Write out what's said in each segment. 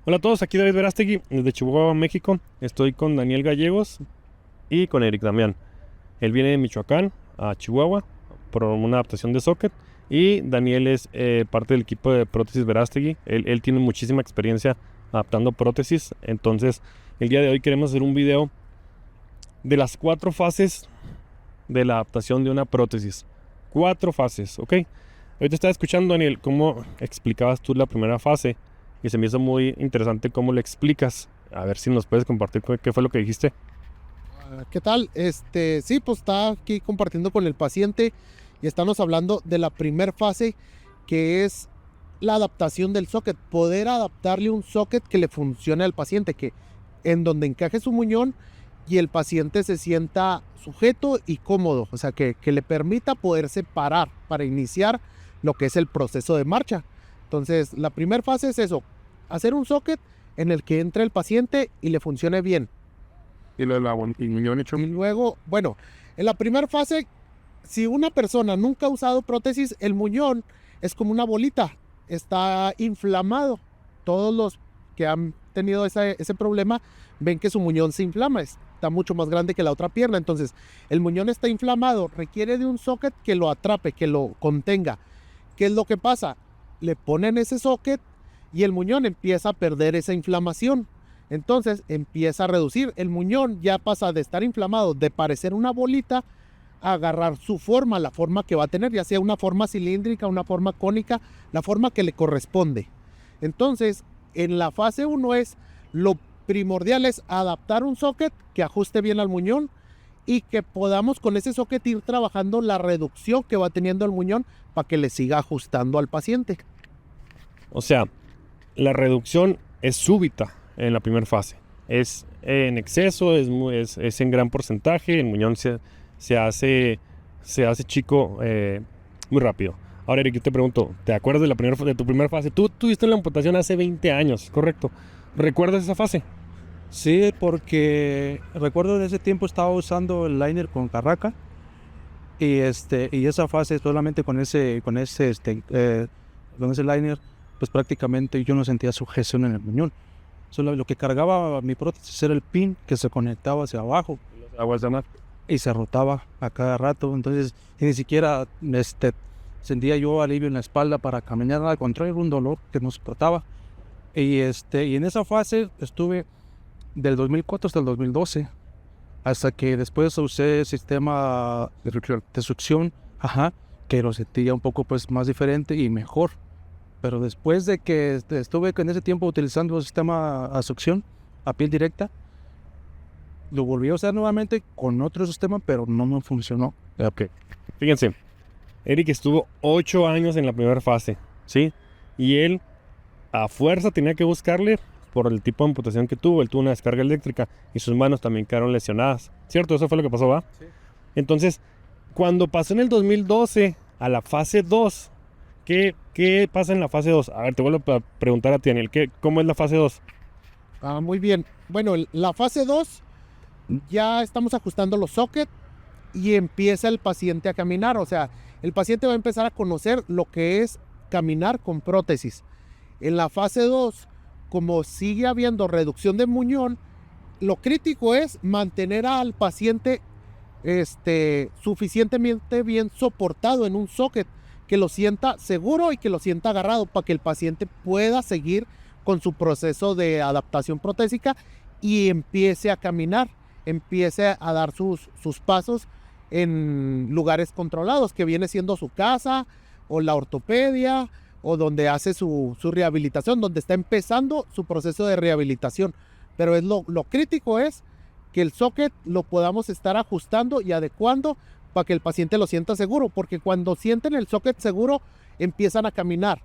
Hola a todos, aquí David Verástegui desde Chihuahua, México. Estoy con Daniel Gallegos y con Eric Damián. Él viene de Michoacán a Chihuahua por una adaptación de socket y Daniel es parte del equipo de prótesis Verástegui. Él tiene muchísima experiencia adaptando prótesis. Entonces, el día de hoy queremos hacer un video de las 4 fases de la adaptación de una prótesis. 4 fases, ¿ok? Ahorita estaba escuchando, Daniel, cómo explicabas tú la primera fase. Y se me hizo muy interesante cómo lo explicas. A ver si nos puedes compartir qué fue lo que dijiste. ¿Qué tal? Sí, pues está aquí compartiendo con el paciente y estamos hablando de la primera fase, que es la adaptación del socket, poder adaptarle un socket que le funcione al paciente, que en donde encaje su muñón y el paciente se sienta sujeto y cómodo, o sea, que le permita poderse parar para iniciar lo que es el proceso de marcha. Entonces, la primera fase es eso, hacer un socket en el que entre el paciente y le funcione bien. Y lo del muñón hecho. Y luego, bueno, en la primera fase, si una persona nunca ha usado prótesis, el muñón es como una bolita, está inflamado. Todos los que han tenido ese problema ven que su muñón se inflama, está mucho más grande que la otra pierna. Entonces, el muñón está inflamado, requiere de un socket que lo atrape, que lo contenga. ¿Qué es lo que pasa? Le ponen ese socket y el muñón empieza a perder esa inflamación. Entonces empieza a reducir. El muñón ya pasa de estar inflamado, de parecer una bolita, a agarrar su forma, la forma que va a tener, ya sea una forma cilíndrica, una forma cónica, la forma que le corresponde. Entonces, en la fase 1 lo primordial es adaptar un socket que ajuste bien al muñón y que podamos con ese socket ir trabajando la reducción que va teniendo el muñón para que le siga ajustando al paciente. O sea, la reducción es súbita en la primera fase. Es en exceso, es en gran porcentaje. El muñón se hace chico muy rápido. Ahora, Eric, yo te pregunto, ¿te acuerdas de tu primera fase? Tú tuviste la amputación hace 20 años, ¿correcto? ¿Recuerdas esa fase? Sí, porque recuerdo de ese tiempo estaba usando el liner con Carraca y esa fase solamente con ese liner, pues prácticamente yo no sentía sujeción en el muñón. Solo lo que cargaba mi prótesis era el pin que se conectaba hacia abajo. Los aguas de mar. Y se rotaba a cada rato, entonces ni siquiera sentía yo alivio en la espalda para caminar, al contrario, era un dolor que no soportaba. Y en esa fase estuve del 2004 hasta el 2012, hasta que después usé el sistema de succión, que lo sentía un poco pues más diferente y mejor. Pero después de que estuve en ese tiempo utilizando el sistema a succión a piel directa, lo volví a usar nuevamente con otro sistema, pero no me funcionó. Ok. Fíjense, Eric estuvo 8 años en la primera fase, ¿sí? Y él a fuerza tenía que buscarle por el tipo de amputación que tuvo. Él tuvo una descarga eléctrica y sus manos también quedaron lesionadas. ¿Cierto? Eso fue lo que pasó, ¿va? Sí. Entonces, cuando pasó en el 2012 a la fase 2, ¿qué pasa en la fase 2? A ver, te vuelvo a preguntar a ti, Daniel, ¿cómo es la fase 2? Muy bien. Bueno, la fase 2 ya estamos ajustando los sockets y empieza el paciente a caminar. O sea, el paciente va a empezar a conocer lo que es caminar con prótesis. En la fase 2, como sigue habiendo reducción de muñón, lo crítico es mantener al paciente suficientemente bien soportado en un socket, que lo sienta seguro y que lo sienta agarrado para que el paciente pueda seguir con su proceso de adaptación protésica y empiece a caminar, empiece a dar sus pasos en lugares controlados, que viene siendo su casa o la ortopedia o donde hace su rehabilitación, donde está empezando su proceso de rehabilitación. Pero es lo crítico es que el socket lo podamos estar ajustando y adecuando para que el paciente lo sienta seguro, porque cuando sienten el socket seguro, empiezan a caminar,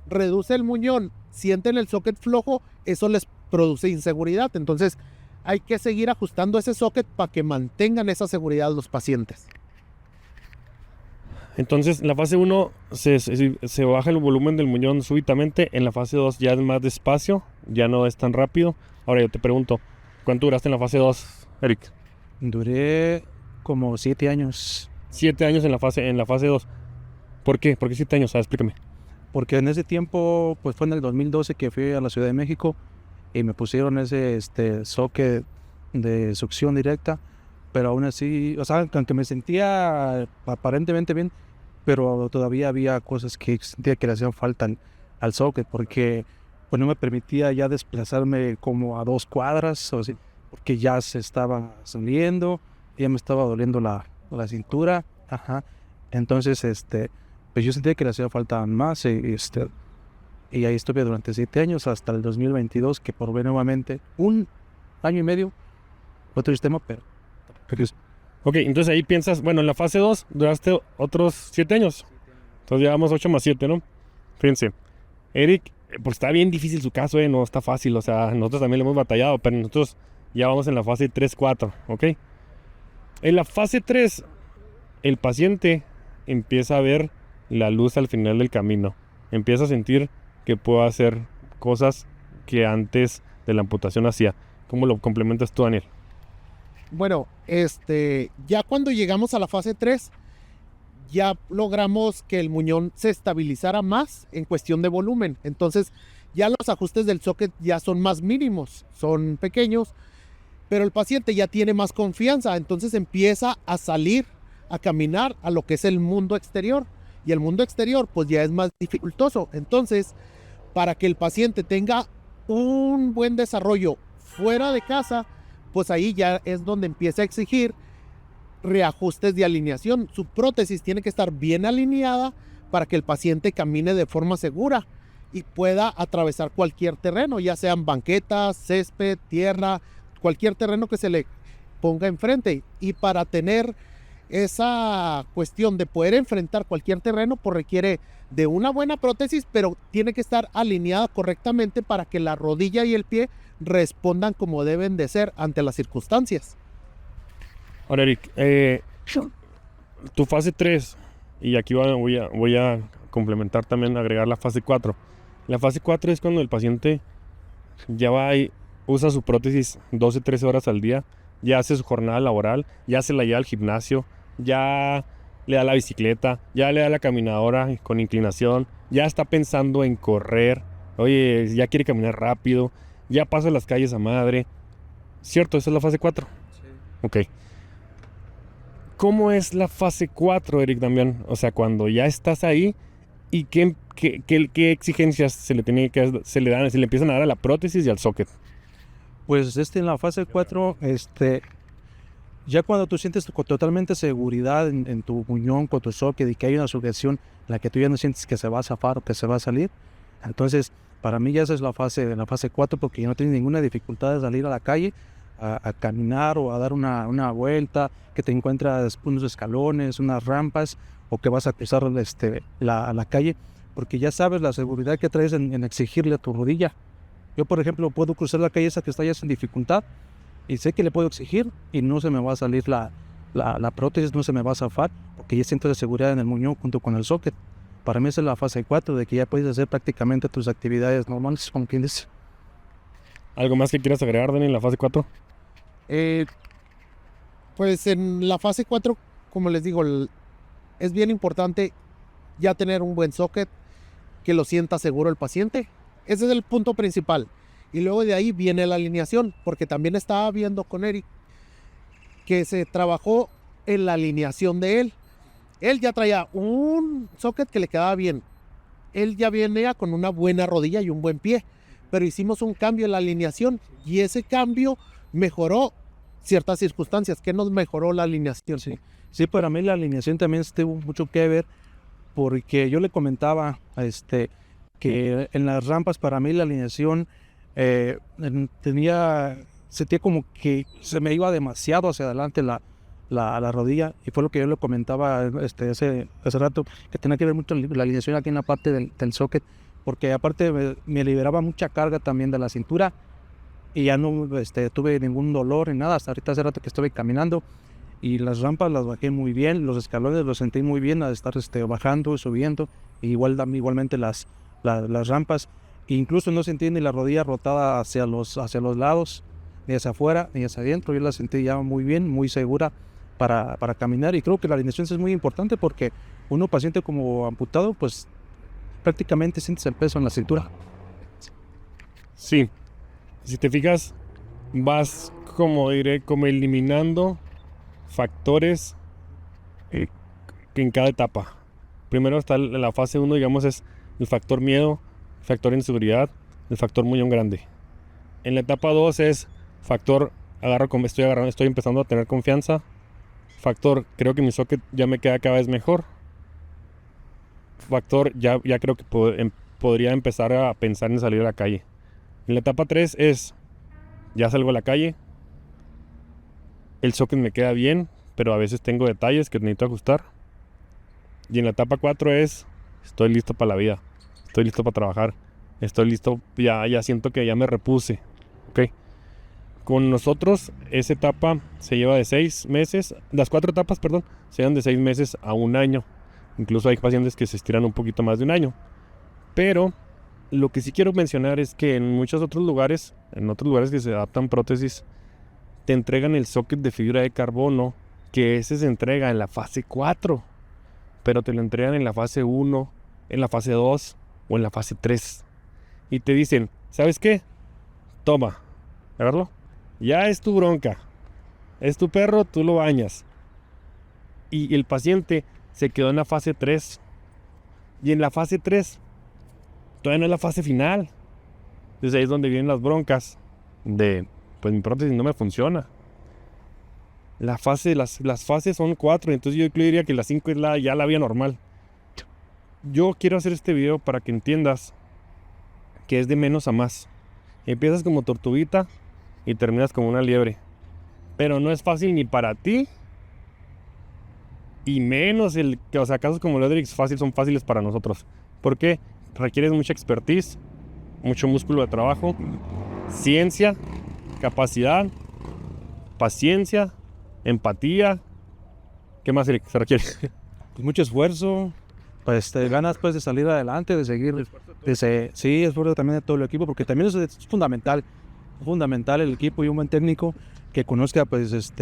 reduce el muñón, sienten el socket flojo, eso les produce inseguridad. Entonces hay que seguir ajustando ese socket para que mantengan esa seguridad los pacientes. Entonces, en la fase 1 se baja el volumen del muñón súbitamente. En la fase 2 ya es más despacio, ya no es tan rápido. Ahora yo te pregunto, ¿cuánto duraste en la fase 2, Eric? Duré como 7 años. 7 años en la fase 2. ¿Por qué? ¿Por qué 7 años? Explícame. Porque en ese tiempo, pues fue en el 2012 que fui a la Ciudad de México y me pusieron ese socket de succión directa, pero aún así, o sea, aunque me sentía aparentemente bien, pero todavía había cosas que sentía que le hacían falta al socket, porque pues no me permitía ya desplazarme como a 2 cuadras, o así, porque ya se estaba saliendo, ya me estaba doliendo la cintura, ajá. Entonces, pues yo sentía que le hacía falta más, y ahí estuve durante 7 años, hasta el 2022, que probé nuevamente 1 año y medio, otro sistema, pero Ok, entonces ahí piensas, bueno, en la fase 2 duraste otros 7 años. Entonces llevamos 8 más 7, ¿no? Fíjense, Eric, pues está bien difícil su caso, no está fácil. O sea, nosotros también le hemos batallado, pero nosotros ya vamos en la fase 3-4, ¿ok? En la fase 3, el paciente empieza a ver la luz al final del camino. Empieza a sentir que puede hacer cosas que antes de la amputación hacía. ¿Cómo lo complementas tú, Daniel? Bueno, ya cuando llegamos a la fase 3, ya logramos que el muñón se estabilizara más en cuestión de volumen. Entonces, ya los ajustes del socket ya son más mínimos, son pequeños, pero el paciente ya tiene más confianza. Entonces empieza a salir, a caminar a lo que es el mundo exterior. Y el mundo exterior, pues ya es más dificultoso. Entonces, para que el paciente tenga un buen desarrollo fuera de casa, pues ahí ya es donde empieza a exigir reajustes de alineación. Su prótesis tiene que estar bien alineada para que el paciente camine de forma segura y pueda atravesar cualquier terreno, ya sean banquetas, césped, tierra, cualquier terreno que se le ponga enfrente. Y para tener esa cuestión de poder enfrentar cualquier terreno, pues requiere de una buena prótesis, pero tiene que estar alineada correctamente para que la rodilla y el pie respondan como deben de ser ante las circunstancias. Ahora, Eric, tu fase 3, y aquí voy a complementar también, agregar la fase 4. La fase 4 es cuando el paciente ya va y usa su prótesis 12-13 horas al día, ya hace su jornada laboral, ya se la lleva al gimnasio, ya le da la bicicleta, ya le da la caminadora con inclinación, ya está pensando en correr, oye, ya quiere caminar rápido, ya pasa las calles a madre. ¿Cierto? Esa es la fase 4. sí. Ok. ¿Cómo es la fase 4, Eric, también? O sea, cuando ya estás ahí, ¿y qué exigencias se le dan, se le empiezan a dar a la prótesis y al socket? Pues en la fase 4, ya cuando tú sientes totalmente seguridad en tu muñón con tu socket y que hay una sujeción en la que tú ya no sientes que se va a zafar o que se va a salir, entonces para mí ya esa es la fase 4, porque ya no tienes ninguna dificultad de salir a la calle a caminar o a dar una vuelta, que te encuentras unos escalones, unas rampas, o que vas a cruzar la calle, porque ya sabes la seguridad que traes en exigirle a tu rodilla. Yo, por ejemplo, puedo cruzar la calle esa que está ya sin dificultad y sé que le puedo exigir y no se me va a salir la prótesis, no se me va a zafar, porque ya siento de seguridad en el muñón junto con el socket. Para mí esa es la fase 4, de que ya puedes hacer prácticamente tus actividades normales, como quien dice. ¿Algo más que quieras agregar, Dani, en la fase 4? Pues en la fase 4, como les digo, es bien importante ya tener un buen socket, que lo sienta seguro el paciente. Ese es el punto principal. Y luego de ahí viene la alineación, porque también estaba viendo con Eric que se trabajó en la alineación de él. Él ya traía un socket que le quedaba bien. Él ya venía con una buena rodilla y un buen pie, pero hicimos un cambio en la alineación y ese cambio mejoró ciertas circunstancias. ¿Qué nos mejoró la alineación? Sí, para mí la alineación también tuvo mucho que ver, porque yo le comentaba que en las rampas para mí la alineación sentía como que se me iba demasiado hacia adelante la rodilla, y fue lo que yo le comentaba hace rato, que tenía que ver mucho la alineación aquí en la parte del socket, porque aparte me liberaba mucha carga también de la cintura y ya no tuve ningún dolor ni nada hasta ahorita, hace rato que estuve caminando, y las rampas las bajé muy bien, los escalones los sentí muy bien al estar bajando, subiendo, y igualmente las rampas, e incluso no sentí ni la rodilla rotada hacia los lados, ni hacia afuera, ni hacia adentro. Yo la sentí ya muy bien, muy segura para caminar, y creo que la alineación es muy importante, porque uno paciente como amputado, pues prácticamente sientes el peso en la cintura. Sí. Si te fijas, vas como eliminando factores en cada etapa. Primero está en la fase 1, digamos, es el factor miedo, el factor inseguridad, el factor muñón grande. En la etapa 2 es factor estoy empezando a tener confianza. Factor, creo que mi socket ya me queda cada vez mejor. Factor, ya creo que podría empezar a pensar en salir a la calle. En la etapa 3 es, ya salgo a la calle, el socket me queda bien, pero a veces tengo detalles que necesito ajustar. Y en la etapa 4 es, estoy listo para la vida, estoy listo para trabajar, estoy listo, ya siento que ya me repuse. ¿Ok? Con nosotros, esa etapa se lleva de 6 meses, las 4 etapas, perdón, se llevan de 6 meses a 1 año. Incluso hay pacientes que se estiran un poquito más de 1 año. Pero lo que sí quiero mencionar es que en muchos otros lugares, que se adaptan prótesis, te entregan el socket de fibra de carbono, que ese se entrega en la fase 4, pero te lo entregan en la fase 1, en la fase 2 o en la fase 3. Y te dicen, ¿sabes qué? Toma, a verlo. Ya es tu bronca, es tu perro, tú lo bañas. Y el paciente se quedó en la fase 3. Y en la fase 3 todavía no es la fase final. Entonces ahí es donde vienen las broncas de, pues mi prótesis no me funciona. Las fases son 4, entonces yo diría que la 5 es ya la vía normal. Yo quiero hacer este video para que entiendas que es de menos a más. Empiezas como tortuguita y terminas como una liebre. Pero no es fácil ni para ti, y menos casos como Ledrix son fáciles para nosotros. ¿Por qué? Requieres mucha expertise, mucho músculo de trabajo, ciencia, capacidad, paciencia, empatía. ¿Qué más se requiere? Pues mucho esfuerzo, pues te ganas pues de salir adelante, de seguir. Sí, esfuerzo también de todo el equipo, porque también eso es fundamental. Fundamental el equipo y un buen técnico que conozca pues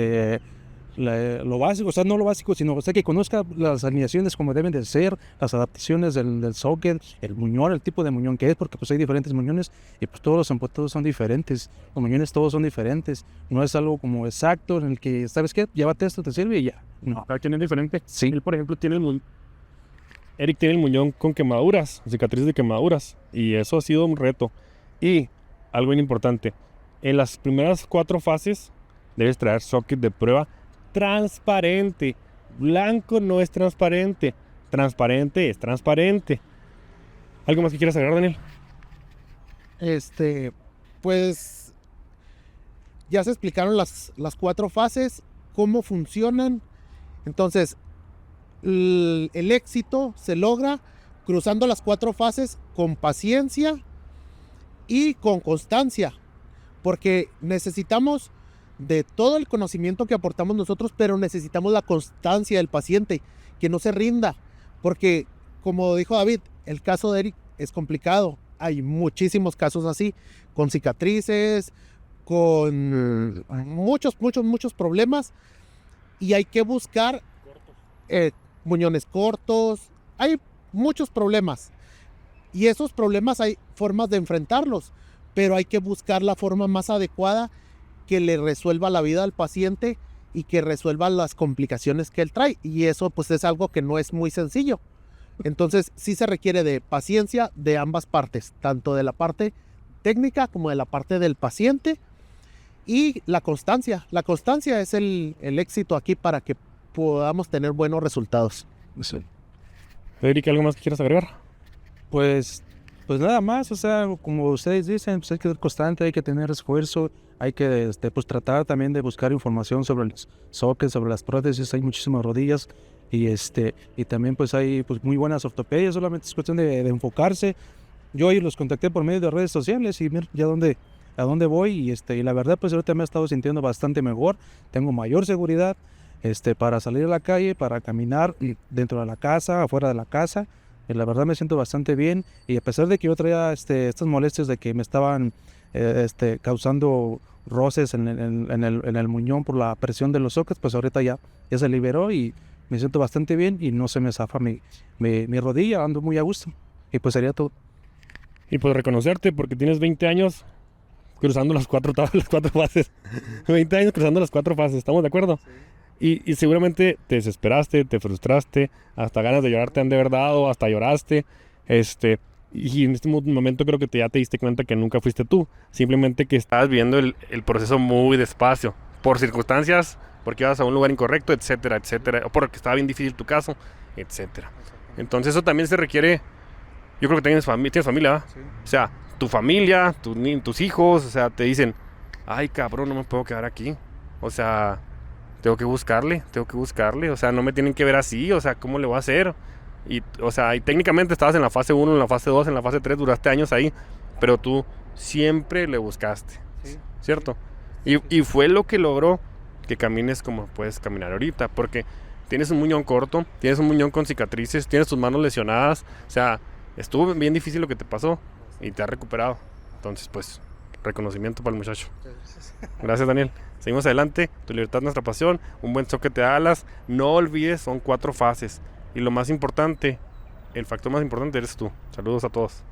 lo básico, o sea, no lo básico, sino que conozca las alineaciones como deben de ser, las adaptaciones del socket, el muñón, el tipo de muñón que es, porque pues hay diferentes muñones y pues todos los empotados son diferentes, los muñones todos son diferentes, no es algo como exacto en el que, ¿sabes qué? Llévate esto, te sirve y ya. No. Cada quien es diferente. Sí. Él, por ejemplo, Eric tiene el muñón con quemaduras, cicatrices de quemaduras, y eso ha sido un reto. Y algo bien importante, en las primeras 4 fases debes traer socket de prueba transparente. Blanco no es transparente, transparente es transparente. ¿Algo más que quieras agregar, Daniel? Pues ya se explicaron las 4 fases, cómo funcionan. Entonces, el éxito se logra cruzando las 4 fases con paciencia y con constancia, porque necesitamos de todo el conocimiento que aportamos nosotros, pero necesitamos la constancia del paciente, que no se rinda, porque como dijo David, el caso de Eric es complicado. Hay muchísimos casos así, con cicatrices, con muchos problemas, y hay que buscar muñones cortos. Hay muchos problemas, y esos problemas hay formas de enfrentarlos, pero hay que buscar la forma más adecuada que le resuelva la vida al paciente y que resuelva las complicaciones que él trae, y eso pues es algo que no es muy sencillo. Entonces sí se requiere de paciencia de ambas partes, tanto de la parte técnica como de la parte del paciente, y la constancia. La constancia es el éxito aquí para que podamos tener buenos resultados. Sí. Eric, ¿algo más que quieras agregar? Pues nada más, o sea, como ustedes dicen, pues hay que ser constante, hay que tener esfuerzo, hay que pues tratar también de buscar información sobre los sockets, sobre las prótesis. Hay muchísimas rodillas y también pues hay pues muy buenas ortopedias, solamente es cuestión de enfocarse. Yo ahí los contacté por medio de redes sociales y mira ya a dónde voy, y la verdad pues ahorita me he estado sintiendo bastante mejor, tengo mayor seguridad para salir a la calle, para caminar dentro de la casa, afuera de la casa. La verdad me siento bastante bien, y a pesar de que yo traía estas molestias de que me estaban causando roces en el muñón por la presión de los sockets, pues ahorita ya se liberó y me siento bastante bien y no se me zafa mi rodilla, ando muy a gusto. Y pues sería todo. Y pues reconocerte, porque tienes 20 años cruzando las cuatro fases. 20 años cruzando las 4 fases, ¿estamos de acuerdo? Y seguramente te desesperaste, te frustraste, hasta ganas de llorar te han de haber dado, hasta lloraste. Y en este momento creo que ya te diste cuenta que nunca fuiste tú. Simplemente que estabas viendo el proceso muy despacio. Por circunstancias, porque ibas a un lugar incorrecto, etcétera, etcétera. O porque estaba bien difícil tu caso, etcétera. Entonces eso también se requiere. Yo creo que tienes familia, ¿verdad? Sí. O sea, tu familia, tus hijos, o sea, te dicen, ay cabrón, no me puedo quedar aquí. O sea, tengo que buscarle, o sea, no me tienen que ver así, o sea, ¿cómo le voy a hacer? Y, o sea, y técnicamente estabas en la fase 1, en la fase 2, en la fase 3, duraste años ahí, pero tú siempre le buscaste, Sí. ¿cierto? Y fue lo que logró que camines como puedes caminar ahorita, porque tienes un muñón corto, tienes un muñón con cicatrices, tienes tus manos lesionadas, o sea, estuvo bien difícil lo que te pasó y te has recuperado. Entonces, pues, reconocimiento para el muchacho. Gracias, Daniel. Seguimos adelante. Tu libertad es nuestra pasión. Un buen socket de alas. No olvides, son 4 fases. Y lo más importante, el factor más importante eres tú. Saludos a todos.